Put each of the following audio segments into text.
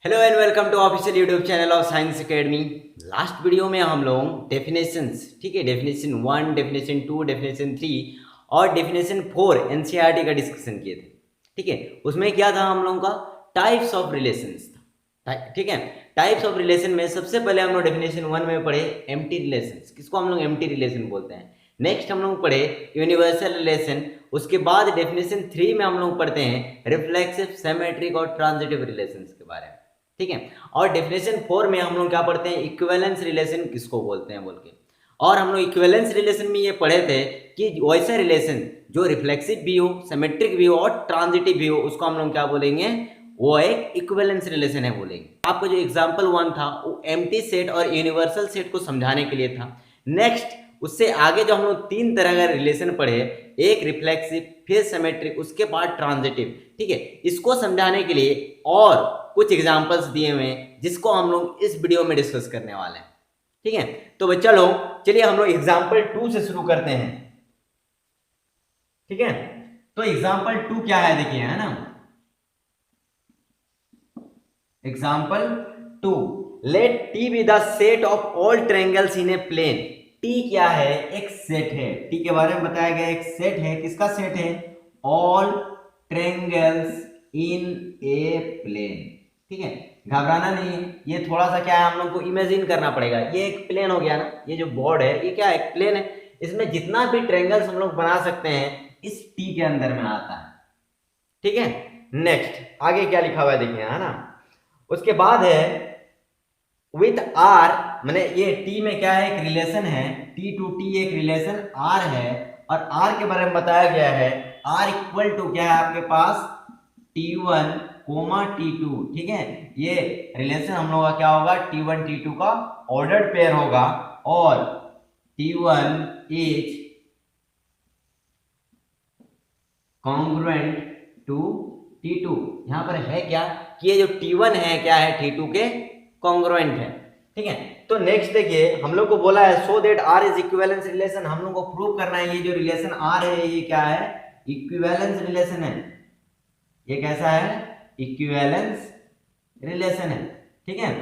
Hello and welcome to official YouTube channel of Science Academy. Last video में हम लोग definitions, ठीक है, डेफिनेशन 1, डेफिनेशन 2, डेफिनेशन 3 और डेफिनेशन 4 एनसीईआरटी का डिस्कशन किए थे। ठीक है, उसमें क्या था हम लोगों का टाइप्स ऑफ रिलेशंस था। ठीक है, टाइप्स ऑफ रिलेशन में सबसे पहले हम लोग डेफिनेशन 1 में पढ़े एम्प्टी रिलेशंस, किसको हम लोग एम्प्टी रिलेशन बोलते हैं। नेक्स्ट हम लोग पढ़े यूनिवर्सल रिलेशन। उसके बाद डेफिनेशन 3 में हम लोग पढ़ते हैं रिफ्लेक्सिव, सिमेट्रिक और ट्रांजिटिव रिलेशंस के बारे में। ठीक है, और डेफिनेशन 4 में हम लोग क्या पढ़ते हैं, इक्विवेलेंस रिलेशन किसको बोलते हैं बोल के। और हम लोग इक्विवेलेंस रिलेशन में ये पढ़े थे कि वैसा रिलेशन जो रिफ्लेक्सिव भी हो, सिमेट्रिक भी हो और ट्रांजिटिव भी हो, उसको हम लोग क्या बोलेंगे, वो एक इक्विवेलेंस रिलेशन है बोलेंगे। आपका जो एग्जांपल 1 था वो एम्प्टी सेट और यूनिवर्सल सेट को समझाने के लिए था। नेक्स्ट उससे आगे जो हम लोग 3 तरह का रिलेशन पढ़े, एक रिफ्लेक्सिव, फिर सिमेट्रिक, उसके बाद ट्रांजिटिव। ठीक है, इसको समझाने के लिए और कुछ एग्जांपल्स दिए हुए हैं जिसको हम लोग इस वीडियो में डिस्कस करने वाले हैं। ठीक है, तो चलो चलिए हम लोग एग्जांपल 2 से शुरू करते हैं। ठीक है, तो एग्जांपल 2 क्या है, देखिए, है ना। Example 2, let T be the set of all triangles in a plane. T क्या है, एक सेट है। टी के बारे में बताया गया, एक सेट है। किसका सेट है, all triangles in a plane. ठीक है, घबराना नहीं है, ये थोड़ा सा क्या है, हम लोग को इमेजिन करना पड़ेगा। ये एक प्लेन हो गया ना, ये जो बोर्ड है ये क्या है, एक प्लेन है। इसमें जितना भी ट्रायंगल्स हम लोग बना सकते हैं इस टी के अंदर में आता है। ठीक है, नेक्स्ट आगे क्या लिखा हुआ है देखिए, है ना। उसके बाद है विथ आर, मैंने ये टी में क्या है, एक रिलेशन है, टी टू टी एक रिलेशन आर है। और आर के बारे में बताया गया है, आर इक्वल टू क्या है आपके पास, T1 कोमा T2। ठीक है, ये रिलेशन हम लोग का क्या होगा, T1 T2 का ऑर्डर्ड पेयर होगा। और T1 is congruent to T2। यहां पर है क्या कि ये जो T1 है क्या है, T2 के कॉन्ग्रुएंट है। ठीक है, तो नेक्स्ट देखिए, हम लोग को बोला है so that R is equivalence relation. हम लोग को प्रूव करना है ये जो रिलेशन आर है ये क्या है, इक्विवेलेंस रिलेशन है। ये कैसा है, इक्विवेलेंस रिलेशन है। ठीक है,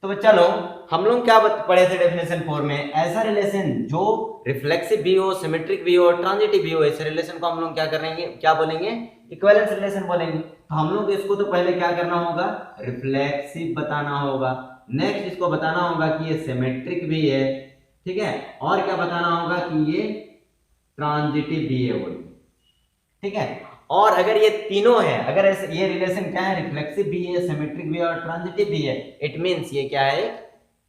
तो चलो हम लोग क्या पढ़े थे डेफिनेशन 4 में, ऐसा रिलेशन जो रिफ्लेक्सिव भी हो, सिमेट्रिक भी हो, ट्रांजिटिव भी हो, ऐसे रिलेशन को हम लोग क्या करेंगे, क्या बोलेंगे, इक्विवेलेंस रिलेशन बोलेंगे। तो हम लोग इसको तो पहले क्या करना होगा, रिफ्लेक्सिव बताना होगा। नेक्स्ट इसको बताना होगा कि ये सिमेट्रिक भी है। ठीक है, और क्या बताना होगा कि ये ट्रांजिटिव भी है बोल। ठीक है, और अगर ये तीनों है, अगर ये रिलेशन क्या है, रिफ्लेक्सिव भी है, सिमेट्रिक भी है और ट्रांजिटिव भी है, इट मींस ये क्या है,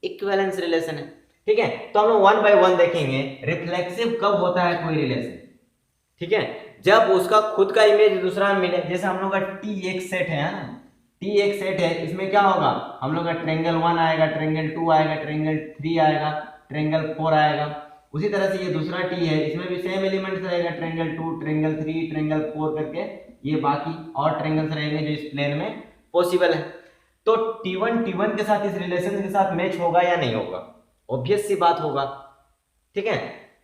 इक्विवेलेंस रिलेशन है। ठीक है, तो हम लोग 1 बाय 1 देखेंगे। रिफ्लेक्सिव कब होता है कोई रिलेशन, ठीक है, जब उसका खुद का इमेज दूसरा में मिले। जैसे हम लोग का टी एक सेट है ना, टी एक सेट है, इसमें क्या होगा, हम लोग का ट्रायंगल 1 आएगा, ट्रायंगल 2 आएगा, ट्रायंगल 3 आएगा, ट्रायंगल 4 आएगा। उसी तरह से ये दूसरा टी है, इसमें भी सेम एलिमेंट्स रहेगा, ट्रायंगल 2, ट्रायंगल 3, ट्रायंगल 4 करके ये बाकी और ट्रायंगल्स रहेंगे जो इस प्लेन में पॉसिबल है। तो T1 के साथ, इस रिलेशन के साथ मैच होगा या नहीं होगा, ऑब्वियस सी बात होगा। ठीक है,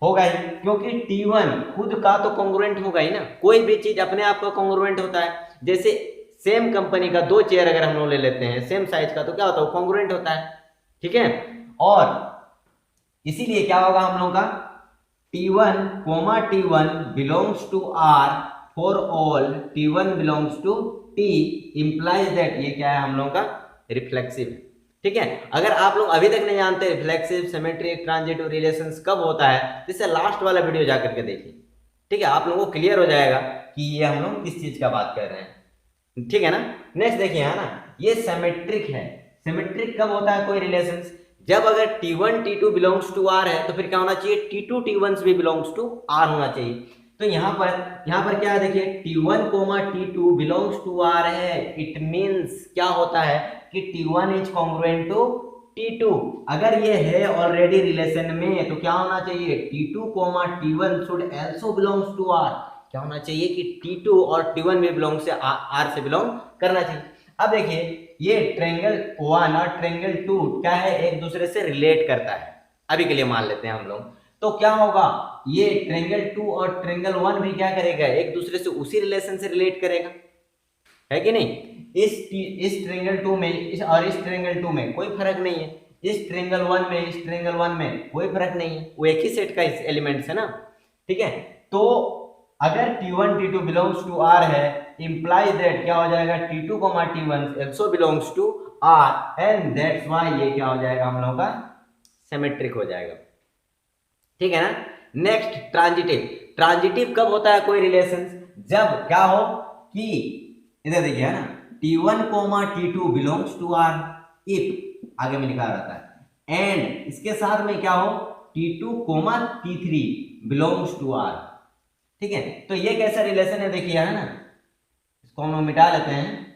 होगा ही, क्योंकि T1 खुद का तो कॉन्ग्रुएंट होगा ही ना। कोई भी चीज अपने आप का कॉन्ग्रुएंट होता है। जैसे सेम कंपनी का 2 चेयर अगर हम लोग ले लेते हैं सेम साइज का, तो क्या होता है, कॉन्ग्रुएंट होता है। ठीक है, और इसीलिए क्या होगा हम लोगों का, T1 comma T1 belongs to R for all T1 belongs to T implies that ये क्या है हम लोगों का, रिफ्लेक्सिव है। ठीक है, अगर आप लोग अभी तक नहीं जानते रिफ्लेक्सिव, सिमेट्रिक, ट्रांजिटिव रिलेशंस कब होता है, तो इससे लास्ट वाला वीडियो जाकर के देखिए। ठीक है, आप लोगों को क्लियर हो जाएगा कि ये हम लोग किस चीज का बात कर रहे हैं। ठीक है ना, नेक्स्ट देखिए, है ना, ये सिमेट्रिक है। सिमेट्रिक कब होता है कोई रिलेशंस, जब अगर T1 T2 belongs to R है, तो फिर क्या होना चाहिए, T2 T1 भी बिलोंग्स टू R होना चाहिए। तो यहाँ पर क्या है देखिए, T1 T2 belongs to R है, इट मींस क्या होता है कि T1 is congruent to T2। अगर ये है ऑलरेडी रिलेशन में, तो क्या होना चाहिए, T2 T1 should also belongs to R। क्या होना चाहिए कि T2 और T1 भी बिलोंग से R से बिलोंग करना चाहिए। अब देखिए, ये ट्रायंगल 1 और ट्रायंगल 2 क्या है, एक दूसरे से रिलेट करता है। अभी के लिए मान लेते हैं हम लोग, तो क्या होगा, ये ट्रायंगल 2 और ट्रायंगल 1 भी क्या करेगा, एक दूसरे से उसी रिलेशन से रिलेट करेगा, है कि नहीं। इस ट्रायंगल 2 में और इस ट्रायंगल 2 में कोई फर्क नहीं है, इस ट्रायंगल 1 में इस ट्रायंगल 1 में कोई फर्क नहीं है, वो एक ही सेट का एलिमेंट्स है ना, ठीक है। तो अगर T1 T2 belongs to R है, इंप्लाइज दैट क्या हो जाएगा, T2 T1 also belongs to R and that's why ये क्या हो जाएगा हम लोगों का सिमेट्रिक हो जाएगा, ठीक है ना। Next transitive. ट्रांजिटिव कब होता है कोई रिलेशन, जब क्या हो कि इधर देखिए है ना, T1 T2 belongs to R if आगे में लिखा रहता है, एंड इसके साथ में क्या हो T2 T3 belongs to R, ठीक है। तो ये कैसा रिलेशन है देखिए है ना, इसको हम लोग मिटा लेते हैं,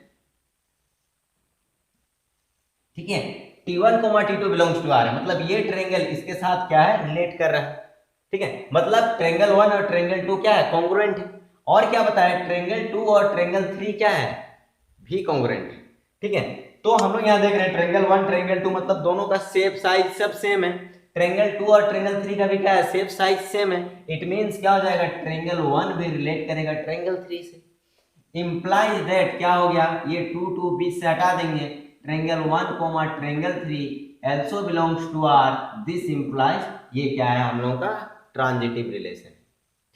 ठीक है। T1 T2 belongs to R है, मतलब ये ट्रायंगल इसके साथ क्या है रिलेट कर रहा है, ठीक है। मतलब ट्रायंगल 1 और ट्रायंगल 2 क्या है कॉन्ग्रुएंट है, और क्या बताया ट्रायंगल 2 और ट्रायंगल 3 क्या है भी कॉन्ग्रुएंट है, ठीक है। तो हम लोग यहाँ देख रहे हैं ट्रायंगल 1 ट्रायंगल 2 मतलब दोनों का शेप साइज सब सेम है, ट्रायंगल 2 और ट्रायंगल 3 का भी क्या है शेप साइज सेम है, इट मींस क्या हो जाएगा ट्रायंगल 1 भी रिलेट करेगा ट्रायंगल 3 से, इंप्लाइज दैट क्या हो गया ये 2 बीच से हटा देंगे, triangle 1 triangle 3 also belongs to R, this implies ये क्या है हम लोगों का ट्रांजिटिव रिलेशन,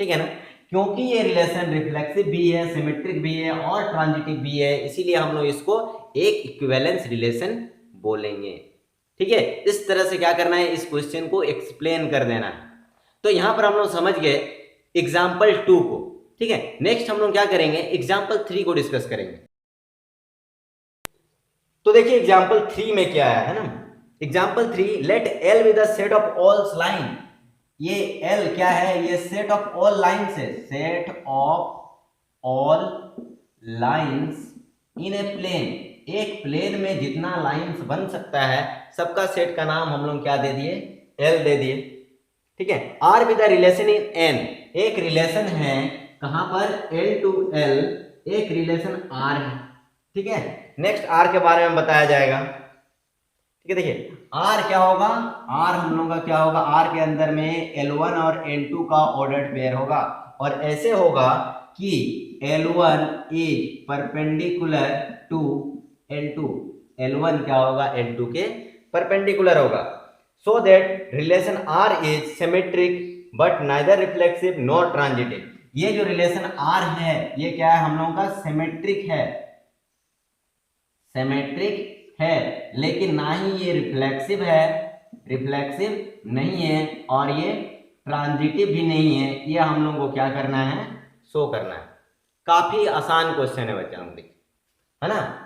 ठीक है ना। क्योंकि ये रिलेशन रिफ्लेक्सिव भी है, सिमेट्रिक भी है और ट्रांजिटिव भी है, इसीलिए हम लोग इसको एक इक्विवेलेंस रिलेशन बोलेंगे, ठीक है। इस तरह से क्या करना है इस क्वेश्चन को एक्सप्लेन कर देना है। तो यहां पर हम लोग समझ गए एग्जाम्पल 2 को, ठीक है। नेक्स्ट हम लोग क्या करेंगे एग्जाम्पल 3 को डिस्कस करेंगे। तो देखिए एग्जाम्पल 3 में क्या है ना, example 3 let L with the set of all line, ये L क्या है ये सेट ऑफ ऑल लाइन्स है, set of all lines in a plane, एक प्लेन में जितना लाइन्स बन सकता है सबका सेट का नाम हम लोग क्या दे दिए L दे दिए, ठीक है। R with the relation in N, एक रिलेशन है कहां पर L टू L, एक रिलेशन R है, ठीक है। नेक्स्ट R के बारे में बताया जाएगा, ठीक है। देखिए R क्या होगा, R हम लोगों का क्या होगा, R के अंदर में L1 और L2 का ऑर्डर्ड पेयर होगा, और ऐसे होगा कि L1 is perpendicular to L2, L1 क्या होगा L2 के परपेंडिकुलर होगा, so that relation R is symmetric but neither reflexive nor transitive, ये जो रिलेशन R है ये क्या है हम लोगों का सिमेट्रिक है, सिमेट्रिक है लेकिन ना ही ये रिफ्लेक्सिव है, रिफ्लेक्सिव नहीं है, और ये ट्रांजिटिव भी नहीं है, ये हम लोग को क्या करना है शो करना है। काफी आसान क्वेश्चन है बच्चा लोग देखिए है ना।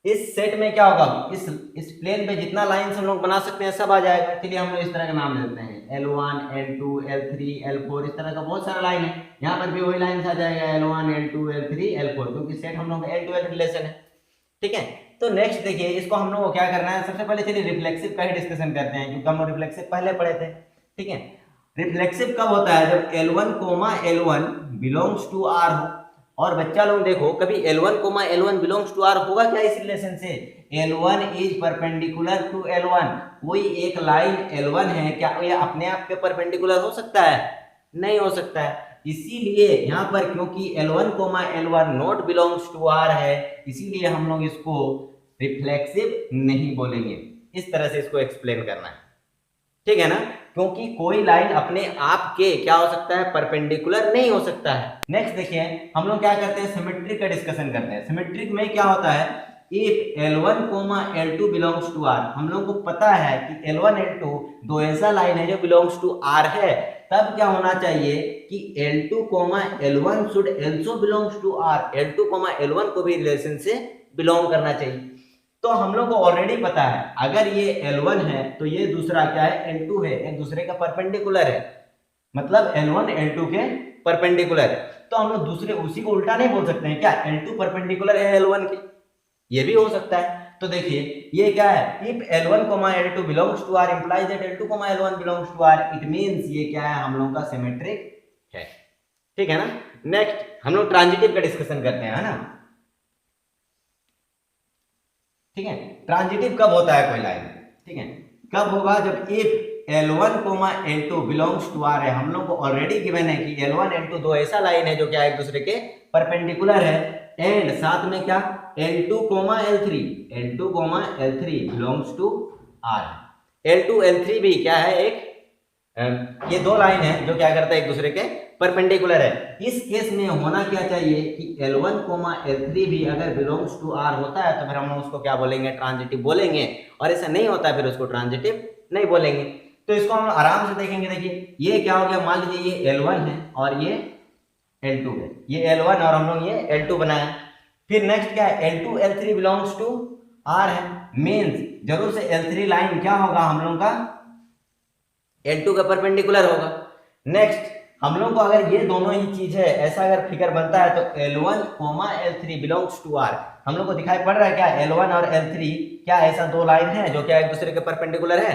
इस सेट में क्या होगा, इस प्लेन पे जितना लाइंस हम लोग बना सकते हैं सब आ जाएगा, इसलिए हम लोग इस तरह का नाम देते हैं L1 L2 L3 L4, इस तरह का बहुत सारा लाइन है, यहाँ पर भी वही लाइन आ जाएगा L1 L2 L3 L4, क्योंकि सेट हम लोग का L to L रिलेशन है, ठीक है। तो नेक्स्ट देखिए इसको हम लोग को क्या करना है, सबसे पहले चलिए रिफ्लेक्सिव का ही डिस्कशन करते हैं, क्योंकि हम लोग रिफ्लेक्सिव पहले पढ़े थे, ठीक है। रिफ्लेक्सिव कब होता है, जब L1 L1 belongs to R हो, और बच्चा लोग देखो कभी L1 L1 belongs to R होगा क्या इस रिलेशन से, L1 is perpendicular to L1, कोई एक लाइन L1 है क्या ये अपने आप के परपेंडिकुलर हो सकता है, नहीं हो सकता है, इसीलिए यहाँ पर क्योंकि L1 L1 not belongs to R है, इसीलिए हम लोग इसको रिफ्लेक्सिव नहीं बोलेंगे, इस तरह से इसको एक्सप्लेन करना है, ठीक है ना। क्योंकि कोई लाइन अपने आप के क्या हो सकता है परपेंडिकुलर नहीं हो सकता है। नेक्स्ट देखिए हम लोग क्या करते हैं सिमेट्रिक का डिस्कशन करते हैं। सिमेट्रिक में क्या होता है, if L1 L2 belongs to R, हम लोगों को पता है कि L1 L2 दो ऐसा लाइन है जो बिलोंग्स टू R है, तब क्या होना चाहिए कि L2 L1 should also belongs to R, L2 L1 को भी रिलेशन से बिलोंग करना चाहिए। तो हम लोग को ऑलरेडी पता है अगर ये L1 है तो ये दूसरा क्या है L2 है, एक दूसरे का परपेंडिकुलर है, मतलब L1 L2 के परपेंडिकुलर है, तो हम लोग दूसरे उसी को उल्टा नहीं बोल सकते हैं क्या, L2 परपेंडिकुलर है L1 के, ये भी हो सकता है। तो देखिए ये क्या है, if L1 L2 belongs to R implies that L2 L1 belongs to R, it means ये क्या है हम लोगों का सिमेट्रिक है, ठीक है ना। नेक्स्ट हम लोग ट्रांजिटिव का डिस्कशन करते हैं है ना, ठीक है। ट्रांजिटिव कब होता है कोई लाइन, ठीक है, कब होगा जब if L1 L2 belongs to R है, हम लोग को ऑलरेडी गिवन है कि L1 L2 दो ऐसा लाइन है जो क्या एक दूसरे के परपेंडिकुलर है, एंड साथ में क्या L2, L3, L2, L3 belongs to R। L2, L3 भी क्या है, एक ये दो लाइन है जो क्या करता है, एक दूसरे के परपेंडिकुलर है। इस केस में होना क्या चाहिए कि L1, L3 भी अगर बिलोंग्स टू R होता है तो फिर हम लोग उसको क्या बोलेंगे, ट्रांजिटिव बोलेंगे, और ऐसा नहीं होता है फिर उसको ट्रांजिटिव नहीं बोलेंगे। तो इसको हम आराम से देखेंगे। देखिए ये क्या हो गया, मान लीजिए ये L1 है और ये L2 है, ये L1 और हम लोग ये L2 बनाया। फिर नेक्स्ट क्या है, L2, L3 belongs to R है, मीन्स जरूर से L3 लाइन क्या होगा हम लोग का, L2 का परपेंडिकुलर होगा। नेक्स्ट हम लोग को अगर ये दोनों ही चीज है, ऐसा अगर फिगर बनता है तो L1, L3 belongs to R। हम लोग को दिखाई पड़ रहा है क्या, L1 और L3 क्या ऐसा दो लाइन है जो क्या एक दूसरे के परपेंडिकुलर है,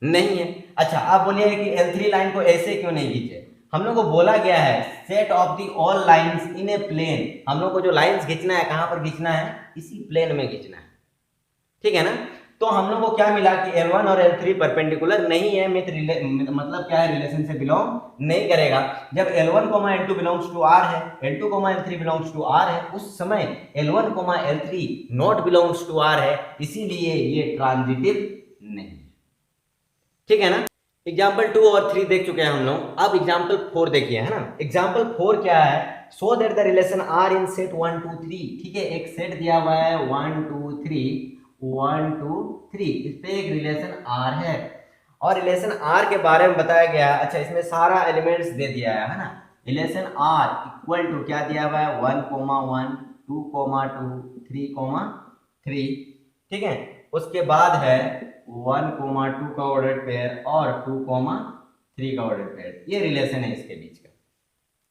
नहीं है। अच्छा आप बोलिए कि L3 लाइन को ऐसे क्यों नहीं खींचे, हम लोग को बोला गया है set of the all lines in a plane. हम लोग को जो लाइंस खींचना है कहां पर खींचना है, इसी प्लेन में खींचना है, ठीक है ना। तो हम लोग को क्या मिला कि L1 और L3 परपेंडिकुलर नहीं है, मतलब क्या है, रिलेशन से बिलोंग नहीं करेगा। जब L1, L2 belongs to R है, L2, L3 belongs to R है, उस समय L1, L3 not belongs to R है, इसीलिए ये ट्रांजिटिव नहीं, ठीक है ना। एग्जाम्पल 2 और 3 देख चुके हैं हम लोग, अब एग्जाम्पल 4 देखिए, है ना। एग्जाम्पल 4 क्या है, so that the relation R in set 1, 2, 3, ठीक है, एक सेट दिया हुआ है 1, 2, 3, 1, 2, 3, इस पे एक रिलेशन R है और रिलेशन R के बारे में बताया गया है। अच्छा इसमें सारा एलिमेंट्स दे दिया है ना। रिलेशन R इक्वल टू क्या दिया हुआ है, 1, 1, 2, 2, 3, 3, ठीक है। उसके बाद है 1, 2 का ऑर्डर पेयर और 2, 3 का ऑर्डर पेयर, ये रिलेशन है इसके बीच का,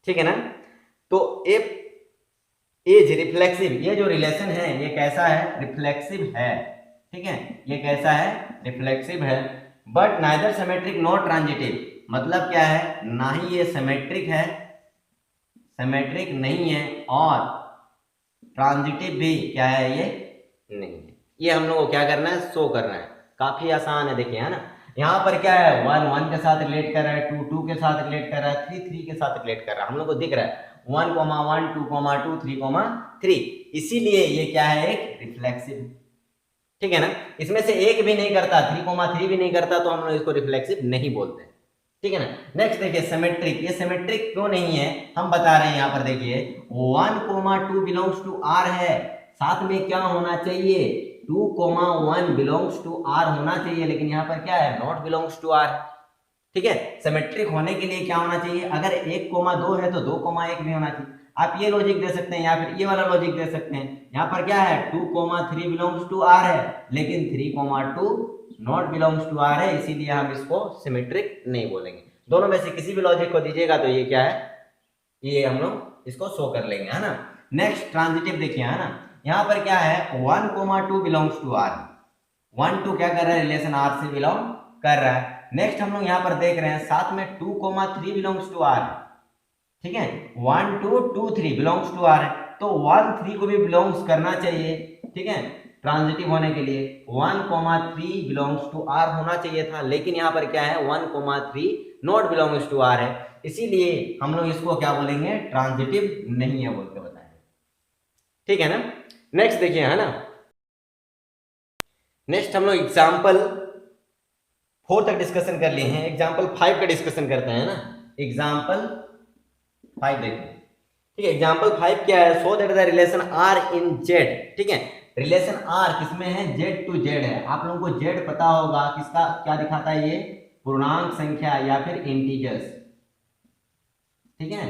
ठीक है ना। तो एज रिफ्लेक्सिव, ये जो रिलेशन है ये कैसा है, रिफ्लेक्सिव है, ठीक है, ये कैसा है, रिफ्लेक्सिव है। But neither symmetric not transitive, मतलब क्या है, ना ही ये सिमेट्रिक है, सिमेट्रिक नहीं है, और ट्रांजिटिव भी क्या है, ये नहीं है। ये हम लोग को क्या करना है, शो करना है, काफी आसान है, देखिए, है ना। यहाँ पर क्या है, 1, 1 के साथ रिलेट कर रहा है, 2, 2 के साथ रिलेट कर रहा है, 3, 3 के साथ रिलेट कर रहा है, हम लोग को दिख रहा है 1, 1, 2, 2, 3, 3, इसीलिए ये क्या है, एक रिफ्लेक्सिव, ठीक है ना। इसमें से एक भी नहीं करता, 3, 3 भी नहीं करता, तो हम लोग इसको रिफ्लेक्सिव नहीं बोलते, ठीक है ना। नेक्स्ट देखिए सिमेट्रिक, ये सिमेट्रिक क्यों नहीं है हम बता रहे हैं। यहाँ पर देखिए 1, 2 बिलोंग्स टू R है, साथ में क्या होना चाहिए, 2, 1 बिलोंग्स टू R होना चाहिए, लेकिन यहाँ पर क्या है, नॉट बिलोंग्स टू R, ठीक है। सिमेट्रिक होने के लिए क्या होना चाहिए, अगर 1, 2 है तो 2, 1 भी होना चाहिए। आप ये लॉजिक दे सकते हैं या फिर ये वाला लॉजिक दे सकते हैं। यहाँ पर क्या है, 2, 3 बिलोंग्स टू R है, लेकिन 3, 2 नॉट बिलोंग्स टू R है, इसीलिए हम इसको सिमेट्रिक नहीं बोलेंगे। दोनों में से किसी भी लॉजिक को दीजिएगा तो ये क्या है, ये हम लोग इसको शो कर लेंगे, है ना। नेक्स्ट ट्रांजिटिव देखिए, है ना, यहाँ पर क्या है, 1, 2 बिलोंग्स टू R, 1, 2 क्या कर रहा है, रिलेशन R से बिलोंग कर रहा है। नेक्स्ट हम लोग यहाँ पर देख रहे हैं साथ में 2, 3 बिलोंग्स टू R, ठीक है, 1, 2, 3 बिलोंग्स टू R है, तो 1, 3 को भी बिलोंग्स करना चाहिए, ठीक है, ट्रांजिटिव होने के लिए 1, 3 बिलोंग्स टू R होना चाहिए था, लेकिन यहाँ पर क्या है, 1, 3 नॉट बिलोंग्स टू R है, इसीलिए हम लोग इसको क्या बोलेंगे, ट्रांजिटिव नहीं है बोल के बताएंगे, ठीक है ना। नेक्स्ट देखिए, है ना, नेक्स्ट हम लोग एग्जाम्पल 4 तक डिस्कशन कर लिए हैं, एग्जाम्पल 5 का डिस्कशन करते हैं ना। एग्जाम्पल 5 देखिए, ठीक है, एग्जाम्पल 5 क्या है, so that the relation R in Z, ठीक है, रिलेशन R किसमें है, Z टू Z है। आप लोगों को Z पता होगा किसका क्या दिखाता है, ये पूर्णांक संख्या या फिर इंटीजर्स, ठीक है,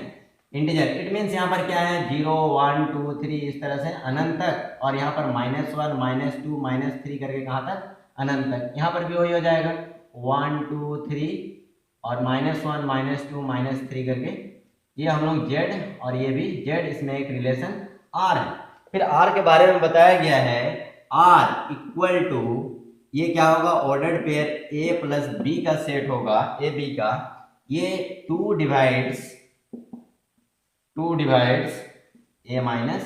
इंटीजर, इट मीन्स यहाँ पर क्या है, 0, 1, 2, 3 इस तरह से अनंत तक, और यहाँ पर -1, -2, -3 करके कहाँ तक, अनंत तक। यहाँ पर भी वही हो जाएगा 1, 2, 3 और -1, -2, -3 करके, ये हम लोग Z और ये भी Z, इसमें एक रिलेशन R है। फिर R के बारे में बताया गया है, R इक्वल टू, ये क्या होगा, ordered pair A plus B का सेट होगा, ए बी का, ये 2 डिवाइड्स A माइनस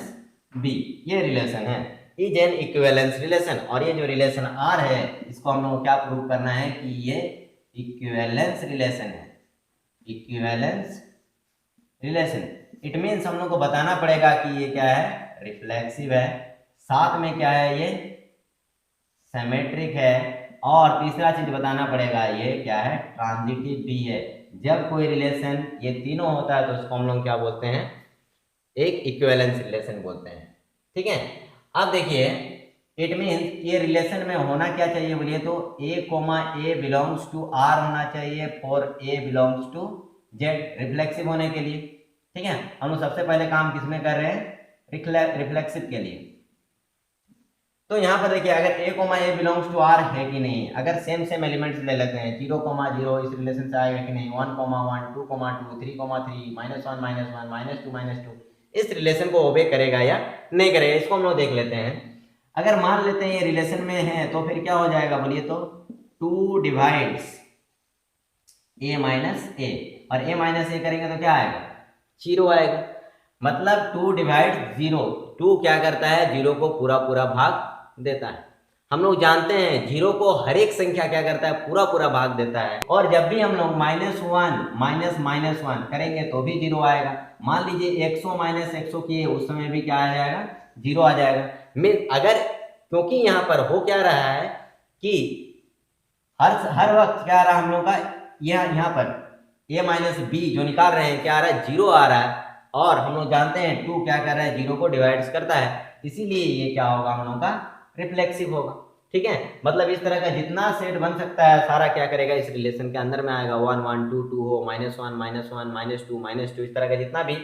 B, ये रिलेशन है, इज एन इक्विवेलेंस रिलेशन। और ये जो रिलेशन R है, इसको हम लोग क्या प्रूव करना है कि ये इक्विवेलेंस रिलेशन है, इक्विवेलेंस रिलेशन। इट मीन्स हम लोग को बताना पड़ेगा कि ये क्या है, रिफ्लेक्सिव है, साथ में क्या है, ये सिमेट्रिक है, और तीसरा चीज बताना पड़ेगा, ये क्या है, ट्रांजिटिव भी है। जब कोई रिलेशन ये तीनों होता है तो उसको हम लोग क्या बोलते हैं, एक इक्विवेलेंस रिलेशन बोलते हैं। ठीक है, अब देखिए इट मीन्स ये रिलेशन में होना क्या चाहिए बोलिए तो a बिलोंग्स टू r होना चाहिए for a belongs to z, reflexive होने के लिए। ठीक है, हम लोग सबसे पहले काम किसमें कर रहे हैं, रिफ्लेक्सिव के लिए। तो यहाँ पर देखिए अगर a बिलोंग्स टू r है कि नहीं, अगर सेम सेम एलिमेंट्स ले लेते हैं 0, 0 इस रिलेशन से आएगा कि नहीं, 1, 1, 2, 2, 3, 3, -1, -1, -2 इस रिलेशन को ओबे करेगा या नहीं करेगा, इसको हम लोग देख लेते हैं। अगर मान लेते हैं ये रिलेशन में है तो फिर क्या हो जाएगा बोलिए तो 2 डिवाइड्स a माइनस ए, और a माइनस ए करेंगे तो क्या आएगा, 0 आएगा। मतलब 2 डिवाइड 0, 2 क्या करता है, 0 को पूरा पूरा भाग देता है। हम लोग जानते हैं 0 को हर एक संख्या क्या करता है, पूरा पूरा भाग देता है। और जब भी हम लोग -1 -1 करेंगे तो भी 0 आएगा। मान लीजिए 100 - 100 किए, उस समय भी क्या आ जाएगा, 0 आ जाएगा। अगर क्योंकि यहाँ पर हो क्या रहा है कि हर वक्त क्या आ रहा है हम लोग का, यहाँ पर a माइनस बी जो निकाल रहे हैं क्या आ रहा है, 0 आ रहा है। और हम लोग जानते हैं 2 क्या कर रहा है, 0 को डिवाइड करता है, इसीलिए ये क्या होगा हम लोग का, रिफ्लेक्सिव होगा। ठीक है, मतलब इस तरह का जितना सेट बन सकता है सारा क्या करेगा, इस रिलेशन के अंदर में आएगा। 1, 1, 2, 2 हो, -1, -1, -2, इस तरह का जितना भी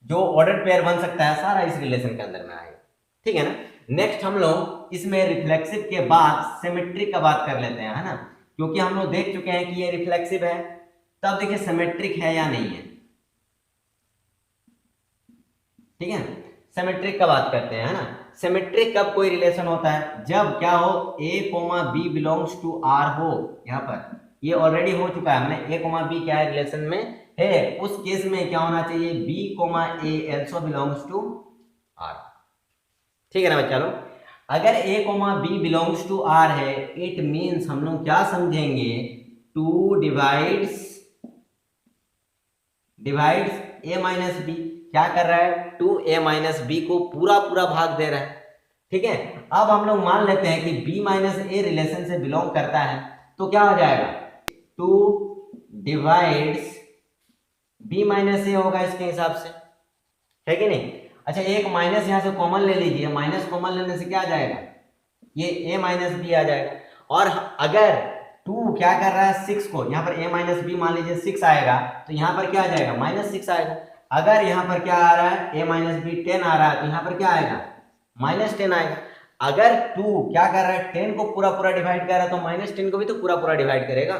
जो ऑर्डर पेयर बन सकता है सारा इस रिलेशन के अंदर में आएगा। ठीक है ना। नेक्स्ट हम लोग इसमें रिफ्लेक्सिव के बाद सिमेट्रिक का बात कर लेते हैं, है ना, क्योंकि हम लोग देख चुके हैं कि ये रिफ्लेक्सिव है, तब देखिए सिमेट्रिक है या नहीं है। ठीक है, सिमेट्रिक का बात करते हैं, है ना। सिमेट्रिक कब कोई रिलेशन होता है, जब क्या हो, a, b belongs to r हो। यहाँ पर ये ऑलरेडी हो चुका है, हमने a, b क्या है रिलेशन में है, उस केस में क्या होना चाहिए, b, a also belongs to r। ठीक है ना बच्चा लोग, अगर a, b belongs to r है, इट मीन्स हम लोग क्या समझेंगे, 2 डिवाइड्स a माइनस b, क्या कर रहा है, 2a माइनस बी को पूरा पूरा भाग दे रहा है। ठीक है, अब हम लोग मान लेते हैं कि b माइनस ए रिलेशन से बिलोंग करता है, तो क्या हो जाएगा, 2 डिवाइड्स b माइनस ए होगा इसके हिसाब से, है कि नहीं। अच्छा, एक माइनस यहां से कॉमन ले लीजिए, माइनस कॉमन लेने से क्या आ जाएगा, ये a माइनस बी आ जाएगा। और अगर 2 क्या कर रहा है, 6 को यहाँ पर a माइनस बी मान लीजिए 6 आएगा, तो यहाँ पर क्या आ जाएगा, -6 आएगा। अगर यहाँ पर क्या आ रहा है, a माइनस बी 10 आ रहा है, तो यहाँ पर क्या आएगा, -10 आएगा। अगर 2 क्या कर रहा है, 10 को पूरा पूरा डिवाइड कर रहा है, तो -10 को भी तो पूरा पूरा डिवाइड करेगा।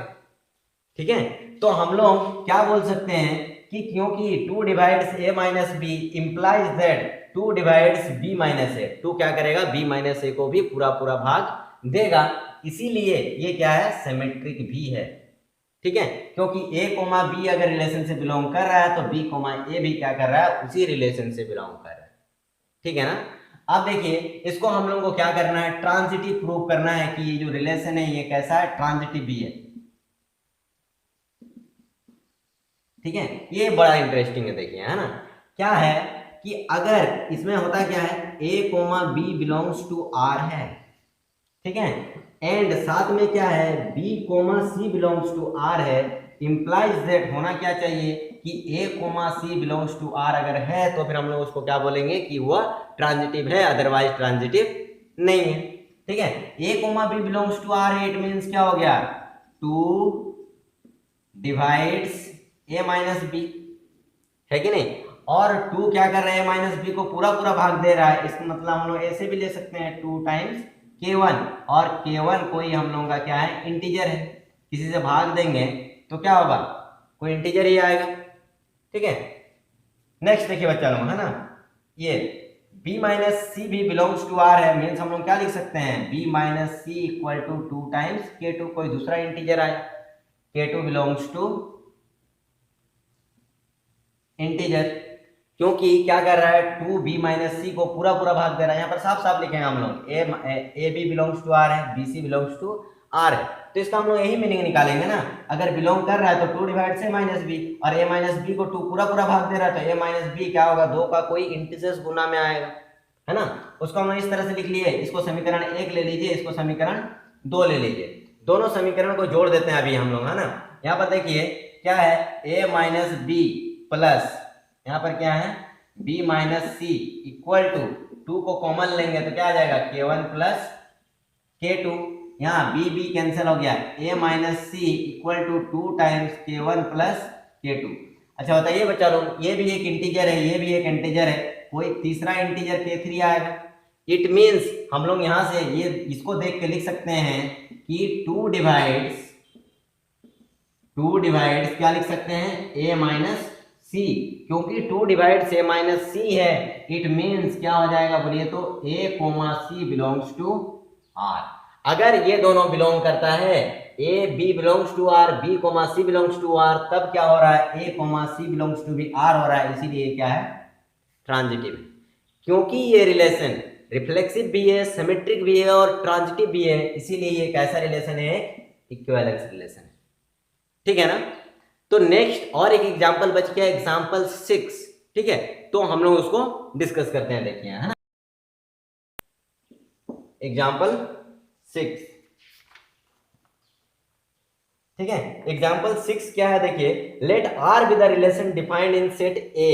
ठीक है, तो हम लोग क्या बोल सकते हैं कि क्योंकि 2 divides a minus b implies that 2 divides b minus a, 2 क्या करेगा, b माइनस ए को भी पूरा पूरा भाग देगा, इसीलिए ये क्या है, सिमेट्रिक भी है। ठीक है, क्योंकि a, b अगर रिलेशन से बिलोंग कर रहा है तो b, a भी क्या कर रहा है, उसी रिलेशन से बिलोंग कर रहा है। ठीक है ना। अब देखिए इसको हम लोगों को क्या करना है, ट्रांजिटिव प्रूव करना है कि ये जो रिलेशन है ये कैसा है, ट्रांजिटिव भी है। ठीक है, ये बड़ा इंटरेस्टिंग है, देखिए, है ना। क्या है कि अगर इसमें होता क्या है, a, b belongs to r है, ठीक है, एंड साथ में क्या है, b, c belongs to r है, इंप्लाइज दैट होना क्या चाहिए कि a, c belongs to r अगर है तो फिर हम लोग उसको क्या बोलेंगे कि वह ट्रांजिटिव है, अदरवाइज ट्रांजिटिव नहीं है। ठीक है, a, b belongs to r है, इट मींस क्या हो गया, 2 डिवाइड्स a माइनस बी, है कि नहीं। और 2 क्या कर रहा है, a माइनस बी को पूरा पूरा भाग दे रहा है, इसका मतलब हम लोग ऐसे भी ले सकते हैं 2 टाइम्स k1, और k1 कोई हम लोगों का क्या है, इंटीजर है, किसी से भाग देंगे तो क्या होगा, कोई इंटीजर ही आएगा। ठीक है, नेक्स्ट देखिए बच्चा लोग, है ना, ये b माइनस सी भी बिलोंग्स टू r है, मीन्स हम लोग क्या लिख सकते हैं, b minus c equal to 2 times k2, कोई दूसरा इंटीजर आए, k2 बिलोंग्स टू इंटीजर, क्योंकि क्या कर रहा है, 2b माइनस सी को पूरा पूरा भाग दे रहा है। यहाँ पर साफ साफ लिखेंगे हम लोग, a b belongs to r है, b c belongs to r है, तो इसका हम लोग यही मीनिंग निकालेंगे ना, अगर बिलोंग कर रहा है तो 2 डिवाइड से माइनस बी, और a माइनस बी को 2 पूरा पूरा भाग दे रहा है तो a माइनस बी क्या होगा, 2 का कोई इंटीजर्स गुना में आएगा। है ना, उसको हमने इस तरह से लिख लिया है, इसको समीकरण 1 ले लीजिए, इसको समीकरण 2 ले लीजिए, दोनों समीकरण को जोड़ देते हैं अभी हम लोग, है ना। यहाँ पर देखिए क्या है, a माइनस बी प्लस यहाँ पर क्या है b minus c equal to 2 को कॉमन लेंगे तो क्या आ जाएगा k1 प्लस k2, यहाँ b कैंसिल हो गया, a minus c equal to 2 times k1 plus k2। अच्छा बताइए बच्चा लोग, ये भी एक इंटीजर है, ये भी एक इंटीजर है, कोई तीसरा इंटीजर k3 आएगा। इट मीन्स हम लोग यहां से ये इसको देख के लिख सकते हैं कि 2 डिवाइड्स क्या लिख सकते हैं a माइनस सी, क्योंकि 2 डिवाइड्स a माइनस सी है, इट मीन्स क्या हो जाएगा बोलिए तो a comma c belongs to r। अगर ये दोनों बिलोंग करता है, a b belongs to r, b comma c belongs to r, तब क्या हो रहा है a comma c belongs to भी r हो रहा है, इसीलिए क्या है ट्रांजिटिव। क्योंकि ये रिलेशन रिफ्लेक्सिव भी है, सिमेट्रिक भी है और ट्रांजिटिव भी है, इसीलिए ये कैसा रिलेशन है, इक्विवेलेंस रिलेशन है, ठीक है ना। तो नेक्स्ट और एक एग्जांपल बच गया, एग्जांपल 6, ठीक है, तो हम लोग उसको डिस्कस करते हैं, देखिए है ना। एग्जांपल 6, ठीक है, एग्जांपल 6 क्या है देखिए, let R be the relation defined in set A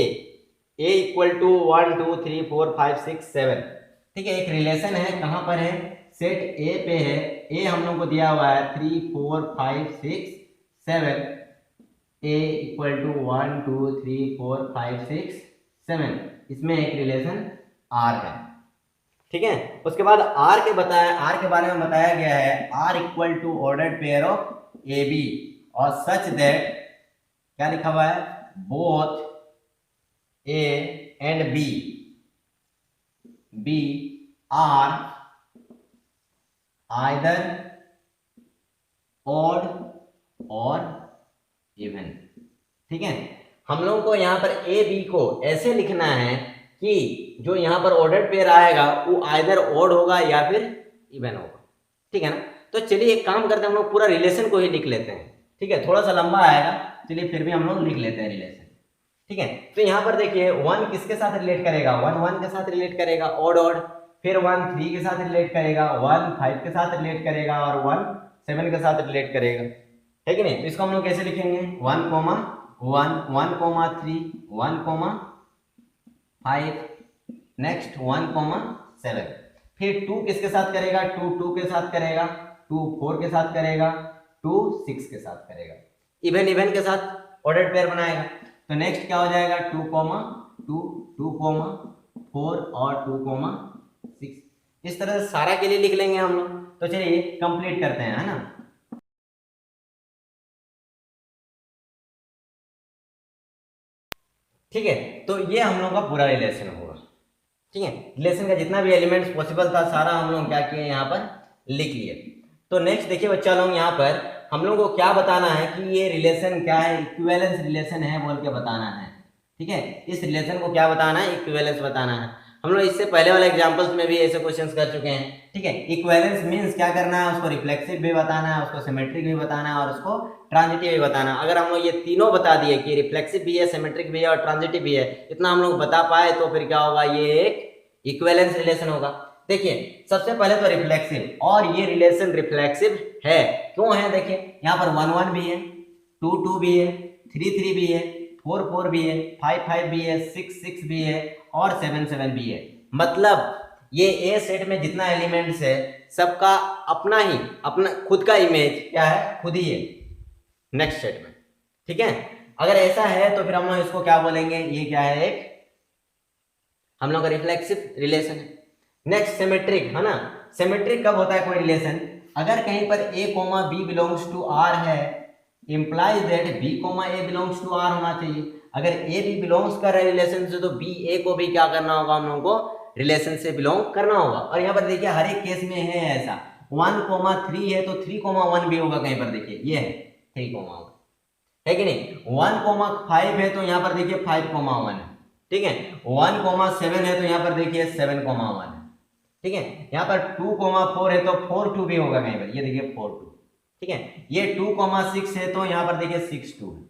equal to 1 2 3 4 5 6 7, ठीक है, एक रिलेशन है, कहां पर है, सेट ए पे है, ए हम लोग को दिया हुआ है 3 4 5 6 7, ए इक्वल टू 1 2 3 4 5 6 7, इसमें एक रिलेशन आर है, ठीक है। उसके बाद आर के बारे में बताया गया है, R equal to ordered pair of a b और सच दैट क्या लिखा हुआ है, both a and b are either odd और इवन, ठीक है। हम लोगों को यहाँ पर ए बी को ऐसे लिखना है कि जो यहाँ पर ऑर्डर्ड पेयर आएगा वो आइदर ऑड होगा या फिर इवन होगा, ठीक है ना। तो चलिए एक काम करते हैं, हम लोग पूरा रिलेशन को ही लिख लेते हैं, ठीक है, थोड़ा सा लंबा आएगा, चलिए फिर भी हम लोग लिख लेते हैं रिलेशन, ठीक है। तो यहाँ पर देखिए 1 किसके साथ रिलेट करेगा, 1 1 के साथ रिलेट करेगा, ऑड ऑड, फिर 1 3 के साथ रिलेट करेगा, 1 5 के साथ रिलेट करेगा और 1 7 के साथ रिलेट करेगा, है कि नहीं। तो इसको हम लोग कैसे लिखेंगे, 1 comma 1 1 comma 3 1 comma 5, next 1 comma 7, फिर 2 किसके साथ करेगा, 2 2 के साथ करेगा, 2 4 के साथ करेगा, 2 6 के साथ करेगा, इवन के साथ ऑर्डर्ड पेयर बनाएगा। तो नेक्स्ट क्या हो जाएगा, 2 कोमा 2 2 कोमा 4 और 2 कोमा 6, इस तरह से सारा के लिए लिख लेंगे हम लोग। तो चलिए कंप्लीट करते हैं, है ना। ठीक है, तो ये हम लोग का पूरा रिलेशन होगा, ठीक है। रिलेशन का जितना भी एलिमेंट्स पॉसिबल था सारा हम लोग क्या किए यहाँ पर लिख लिए। तो नेक्स्ट देखिए बच्चा लोग, यहाँ पर हम लोग को क्या बताना है कि ये रिलेशन क्या है, इक्विवेलेंस रिलेशन है बोल के बताना है, ठीक है। इस रिलेशन को क्या बताना है, इक्विवेलेंस बताना है। हम लोग इससे पहले वाले एग्जांपल्स में भी ऐसे क्वेश्चंस कर चुके हैं, ठीक है। इक्विवेलेंस मींस क्या करना है, उसको रिफ्लेक्सिव भी बताना है, उसको सिमेट्रिक भी बताना है और उसको ट्रांजिटिव भी बताना है। अगर हम लोग ये तीनों बता दिए कि रिफ्लेक्सिव भी है, सिमेट्रिक भी है और ट्रांजिटिव भी है, इतना हम लोग बता पाए तो फिर क्या होगा, ये एक इक्विवेलेंस रिलेशन होगा। देखिए सबसे पहले तो रिफ्लेक्सिव, और ये रिलेशन रिफ्लेक्सिव है, क्यों है, देखिए यहाँ पर 1 1 भी है, 2 2 भी है, 3 3 भी है, 4 4 भी है, 5 5 भी है, 6 6 भी है और 7 7 भी है। मतलब ये ए सेट में जितना एलिमेंट्स है सबका अपना खुद का इमेज क्या है, खुद ही है नेक्स्ट सेट में, ठीक है। अगर ऐसा है तो फिर हम लोग इसको क्या बोलेंगे, ये क्या है, एक हम लोग का रिफ्लेक्सिव रिलेशन है। नेक्स्ट सिमेट्रिक, है ना। सिमेट्रिक कब होता है कोई रिलेशन, अगर कहीं पर a comma b belongs to r है, implies that b comma a belongs to r होना चाहिए। अगर a b बिलोंग्स कर रहा है रिलेशन से तो b a को भी क्या करना होगा, हम लोगों को रिलेशन से बिलोंग करना होगा। और यहाँ पर देखिए हर एक केस में है ऐसा, 1 कोमा 3 है तो 3 कोमा 1 भी होगा, कहीं पर देखिए ये है 3 कोमा 1, है कि नहीं। 1 कोमा 5 है तो यहाँ पर देखिए 5 कोमा 1 है, ठीक है। 1 कोमा 7 है तो यहाँ पर देखिए 7 कोमा 1 है, ठीक है। यहाँ पर 2 कोमा 4 है तो 4 2 भी होगा कहीं पर, ये देखिए 4 2, ठीक है। ये 2 कोमा 6 है तो यहाँ पर देखिए 6 2 है,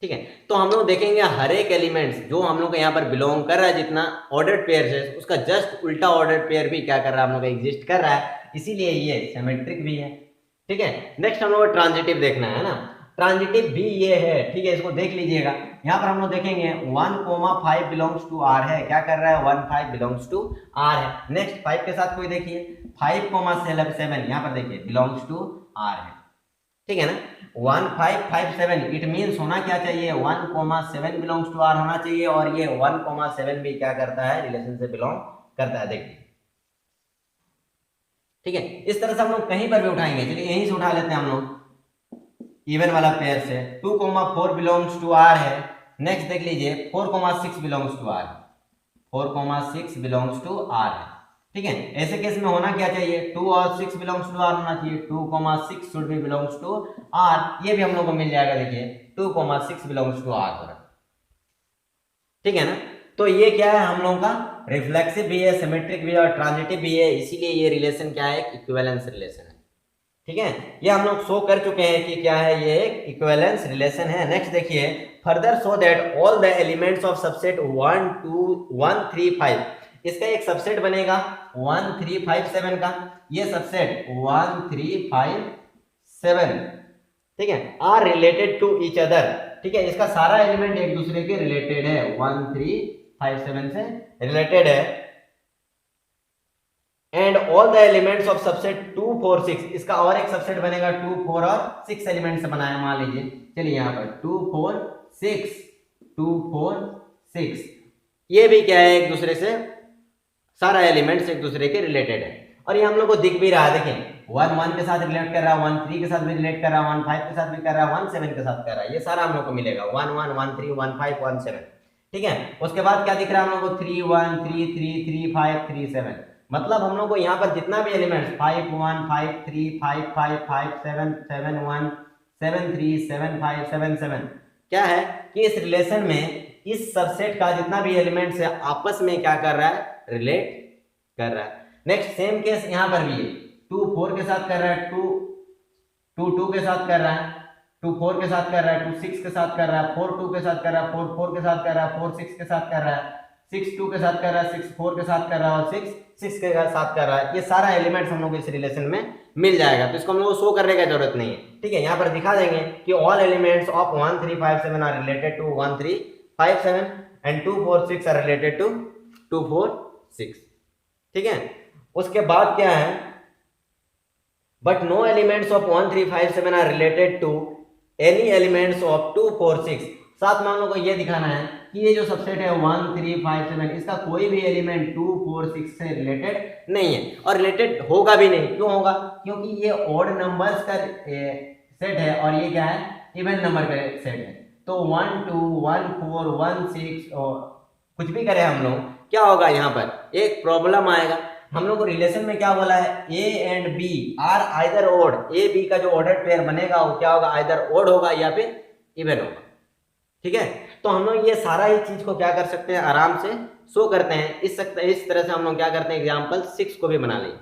ठीक है। तो हम लोग देखेंगे हर एक एलिमेंट्स जो हम लोग यहाँ पर बिलोंग कर रहा है, जितना ऑर्डर्ड पेयर है उसका जस्ट उल्टा ऑर्डर्ड पेयर भी क्या कर रहा है, हम लोग एग्जिस्ट कर रहा है, इसीलिए ये सिमेट्रिक भी है। ठीक है। नेक्स्ट हम लोग ट्रांजिटिव देखना है ना, ट्रांजिटिव भी ये है। ठीक है, इसको देख लीजिएगा। यहाँ पर हम लोग देखेंगे 1,5 बिलोंग्स टू आर है, क्या कर रहा है, 1,5 बिलोंग्स टू आर है। नेक्स्ट 5 के साथ कोई देखिए 5,7 यहाँ पर देखिए बिलोंग्स टू आर है। ठीक है ना, 1,557 इट मीन्स होना क्या चाहिए, 1,7 बिलोंग्स टू आर होना चाहिए, और ये 1,7 भी क्या करता है, रिलेशन से बिलोंग करता है। देखिए ठीक है, इस तरह से हम लोग कहीं पर भी उठाएंगे। चलिए यहीं से उठा लेते हैं हम लोग इवन वाला पेयर से। 2,4 बिलोंग्स टू आर है। नेक्स्ट देख लीजिए 4,6 belongs to R, 4,6 belongs to R है। ठीक है, ऐसे केस में होना क्या चाहिए, 2 और 6 बिलोंग्स टू आर होना चाहिए, 2,6 should be belongs to R. ये भी हम लोग को मिल जाएगा, देखिए 2,6 बिलोंग्स टू आर हो रहा है। ठीक है ना, तो ये क्या है हम लोगों का, रिफ्लेक्सिव भी है, सिमेट्रिक भी है और ट्रांजिटिव भी है, इसीलिए ये रिलेशन क्या है, एक इक्विवेलेंस रिलेशन है। ठीक है, ये हम लोग शो कर चुके हैं कि क्या है, ये एक इक्विवेलेंस रिलेशन है। नेक्स्ट देखिए, further show that all the elements of subset 1, 2, 1, 3, 5, इसका एक सबसेट बनेगा 1, 3, 5, 7 का। ये सबसेट 1, 3, 5, 7 ठीक है are related to each other. ठीक है, इसका सारा एलिमेंट एक दूसरे के रिलेटेड है, 1, 3, 5, 7 से रिलेटेड है। And all the elements of subset 2, 4, 6, इसका और एक सबसेट बनेगा 2, 4 और 6 एलिमेंट से बना है, मान लीजिए। चलिए यहाँ पर 2, 4, 6, 2, 4, 6, ये भी क्या है, एक दूसरे से सारा एलिमेंट्स एक दूसरे के रिलेटेड है। और ये हम लोग को दिख भी रहा है, देखें 1, 1 के साथ रिलेट कर रहा है, 1, 3 के साथ भी रिलेट कर रहा है, 1, 5 के साथ भी कर रहा है, 1, 7 के साथ कर रहा है। ये सारा हम लोग को मिलेगा 1, 1, 1, 3, 1, 5, 1, 7। ठीक है, उसके बाद क्या दिख रहा है हम लोग को, 3, 1, 3, 3, 3, 5, 3, 7। मतलब हम लोग को यहाँ पर जितना भी एलिमेंट्स 5, 1, 5, 3, 5, 5, 5, 7, 7, 1, 7, 3, 7, 5, 7, 7, क्या है कि इस रिलेशन में इस सबसेट का जितना भी एलिमेंट्स है आपस में क्या कर रहा है, रिलेट कर रहा है। नेक्स्ट सेम केस यहाँ पर भी है, 2, 4 के साथ कर रहा है, 2, 2 के साथ कर रहा है, 2, 4 के साथ कर रहा है, 2, 6 के साथ कर रहा है, 4, 2 के साथ कर रहा है, 4, 4 के साथ कर रहा है, 4, 6 के साथ कर रहा है, 6, 2 के साथ कर रहा है, 6, 4 के साथ कर रहा है और 6, 6 के साथ कर रहा है। ये सारा एलिमेंट्स हम लोग इस रिलेशन में मिल जाएगा, तो इसको हम लोग को शो करने की जरूरत नहीं है। ठीक है, यहाँ पर दिखा देंगे कि all elements of 1, 3, 5, 7 are related to 1, 3, 5, 7 and 2, 4, 6 are related to 2, 4, 6। ठीक है, उसके बाद क्या है, but no elements of 1, 3, 5, 7 are related to any elements of 2, 4, 6। साथ में हम लोग को ये दिखाना है कि ये जो सबसेट है 1, 3, 5, 7, इसका कोई भी एलिमेंट 2, 4, 6 से रिलेटेड नहीं है और रिलेटेड होगा भी नहीं। क्यों होगा, क्योंकि ये ऑड नंबर्स का सेट है और ये क्या है, इवन नंबर का सेट है। तो 1, 2, 1, 4, 1, 6 और कुछ भी करें हम लोग, क्या होगा, यहाँ पर एक प्रॉब्लम आएगा। हम लोग को रिलेशन में क्या बोला है, a and b are either odd, a b का जो ऑर्डर पेयर बनेगा वो क्या होगा, आइदर ओड होगा या फिर इवन होगा। ठीक है, तो हम लोग ये सारा ही चीज को क्या कर सकते हैं, आराम से शो करते हैं। इस तरह से हम लोग क्या करते हैं, एग्जाम्पल 6 को भी बना लेंगे।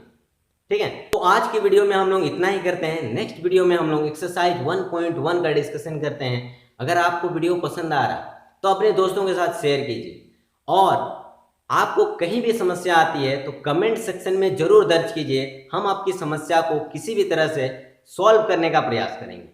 ठीक है, तो आज की वीडियो में हम लोग इतना ही करते हैं। नेक्स्ट वीडियो में हम लोग एक्सरसाइज 1.1 का डिस्कशन करते हैं। अगर आपको वीडियो पसंद आ रहा तो अपने दोस्तों के साथ शेयर कीजिए, और आपको कहीं भी समस्या आती है तो कमेंट सेक्शन में जरूर दर्ज कीजिए। हम आपकी समस्या को किसी भी तरह से सॉल्व करने का प्रयास करेंगे।